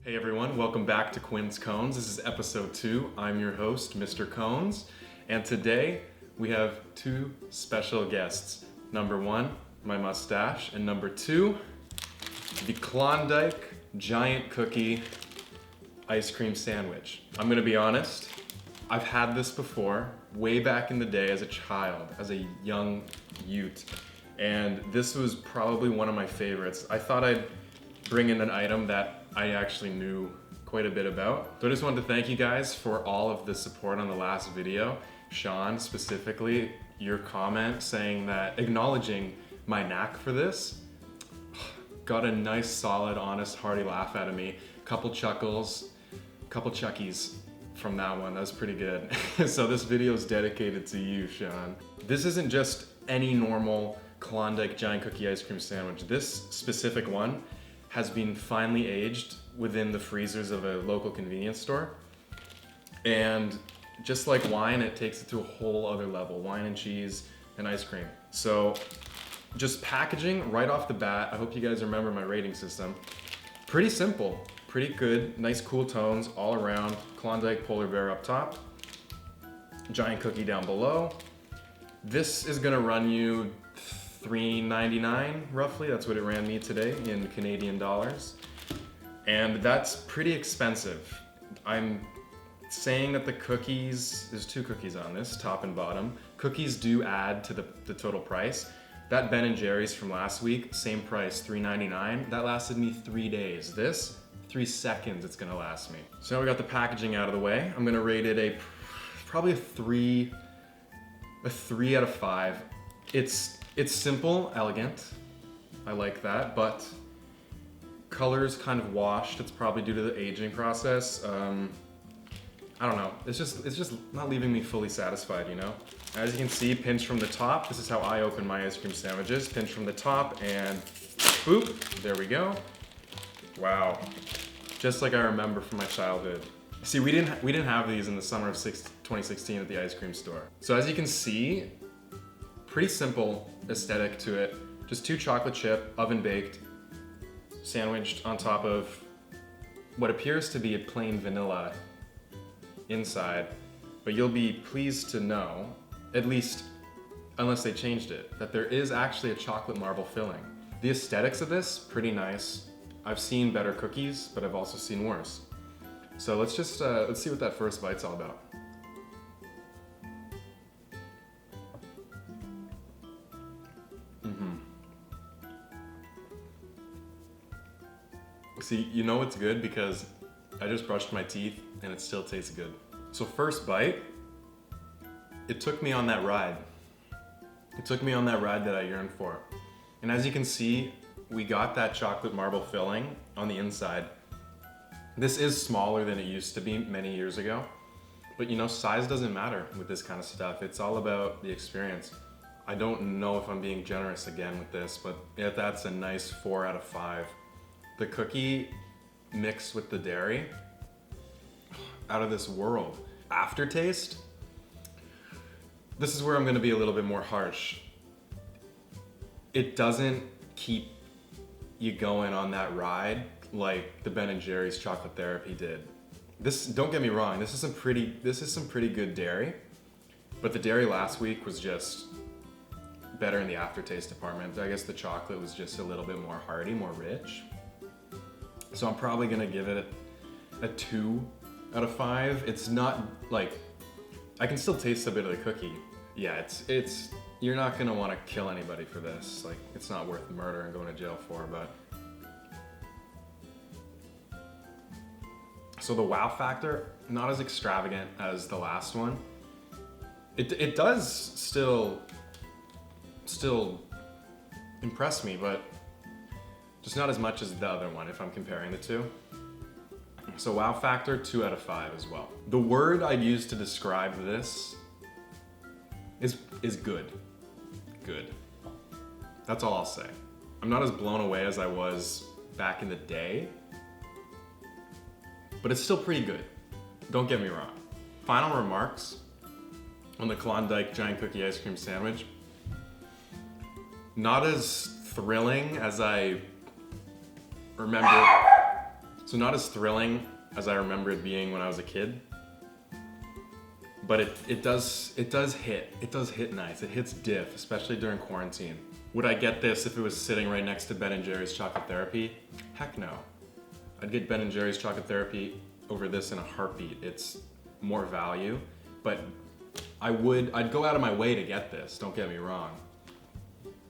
Hey everyone, welcome back to Quinn Cones. This is episode 2. I'm your host, Mr. Cones, and today we have two special guests. Number 1, my mustache, and number 2, the Klondike Giant Cookie Ice Cream Sandwich. I'm gonna be honest, I've had this before, way back in the day as a child, as a young youth, and this was probably one of my favorites. I thought I'd bring in an item that I actually knew quite a bit about. So I just wanted to thank you guys for all of the support on the last video. Sean, specifically, your comment saying that, acknowledging my knack for this, got a nice, solid, honest, hearty laugh out of me. Couple chuckles, couple chuckies from that one. That was pretty good. So this video is dedicated to you, Sean. This isn't just any normal Klondike Giant Cookie Ice Cream Sandwich. This specific one has been finely aged within the freezers of a local convenience store. And just like wine, it takes it to a whole other level. Wine and cheese and ice cream. So just packaging right off the bat, I hope you guys remember my rating system. Pretty simple, pretty good, nice cool tones all around. Klondike polar bear up top, giant cookie down below. This is gonna run you $3.99 roughly. That's what it ran me today in Canadian dollars. And that's pretty expensive. I'm saying that the cookies, there's 2 cookies on this, top and bottom. Cookies do add to the total price. That Ben & Jerry's from last week, same price, $3.99. That lasted me 3 days. This, 3 seconds it's gonna last me. So now we got the packaging out of the way. I'm gonna rate it probably a 3 out of 5. It's simple, elegant. I like that, but color's kind of washed. It's probably due to the aging process. I don't know. It's just not leaving me fully satisfied, you know? As you can see, pinch from the top. This is how I open my ice cream sandwiches. Pinch from the top and boop, there we go. Wow. Just like I remember from my childhood. See, we didn't have these in the summer of 2016 at the ice cream store. So as you can see, pretty simple aesthetic to it. Just 2 chocolate chip, oven baked, sandwiched on top of what appears to be a plain vanilla inside. But you'll be pleased to know, at least unless they changed it, that there is actually a chocolate marble filling. The aesthetics of this, pretty nice. I've seen better cookies, but I've also seen worse. So let's see what that first bite's all about. See, you know it's good because I just brushed my teeth and it still tastes good. So first bite, it took me on that ride. It took me on that ride that I yearned for. And as you can see, we got that chocolate marble filling on the inside. This is smaller than it used to be many years ago. But you know, size doesn't matter with this kind of stuff. It's all about the experience. I don't know if I'm being generous again with this, but yeah, that's a nice 4 out of 5. The cookie mixed with the dairy, out of this world. Aftertaste, this is where I'm gonna be a little bit more harsh. It doesn't keep you going on that ride like the Ben & Jerry's Chocolate Therapy did. This, don't get me wrong, this is some pretty good dairy, but the dairy last week was just better in the aftertaste department. I guess the chocolate was just a little bit more hearty, more rich. So I'm probably gonna give it a 2 out of 5. It's not like, I can still taste a bit of the cookie. Yeah, it's you're not gonna wanna kill anybody for this. Like, it's not worth murder and going to jail for, but. So the wow factor, not as extravagant as the last one. It does still impress me, but just not as much as the other one if I'm comparing the two. So wow factor, 2 out of 5 as well. The word I'd use to describe this is good. Good. That's all I'll say. I'm not as blown away as I was back in the day, but it's still pretty good. Don't get me wrong. Final remarks on the Klondike Giant Cookie Ice Cream Sandwich. Not as thrilling as I remember So not as thrilling as I remember it being when I was a kid, but it does hit nice. It hits diff, especially during quarantine. Would I get this if it was sitting right next to Ben & Jerry's Chocolate Therapy? Heck no. I'd get Ben & Jerry's Chocolate Therapy over this in a heartbeat. It's more value, but I'd go out of my way to get this, don't get me wrong.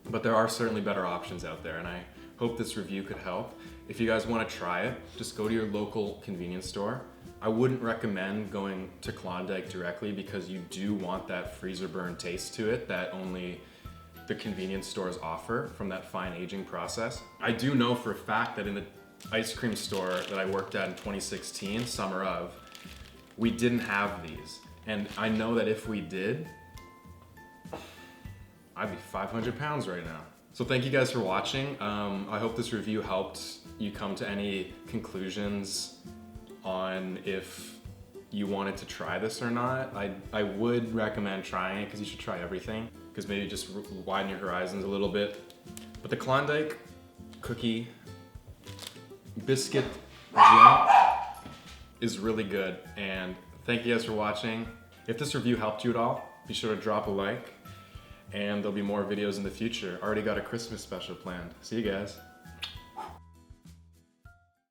But there are certainly better options out there, and I hope this review could help. If you guys want to try it, just go to your local convenience store. I wouldn't recommend going to Klondike directly because you do want that freezer burn taste to it that only the convenience stores offer from that fine aging process. I do know for a fact that in the ice cream store that I worked at in 2016, summer of, we didn't have these. And I know that if we did, I'd be 500 pounds right now. So thank you guys for watching. I hope this review helped you come to any conclusions on if you wanted to try this or not. I would recommend trying it because you should try everything, because maybe just widen your horizons a little bit. But the Klondike cookie biscuit jam is really good, and thank you guys for watching. If this review helped you at all, be sure to drop a like, and there'll be more videos in the future. Already got a Christmas special planned. See you guys.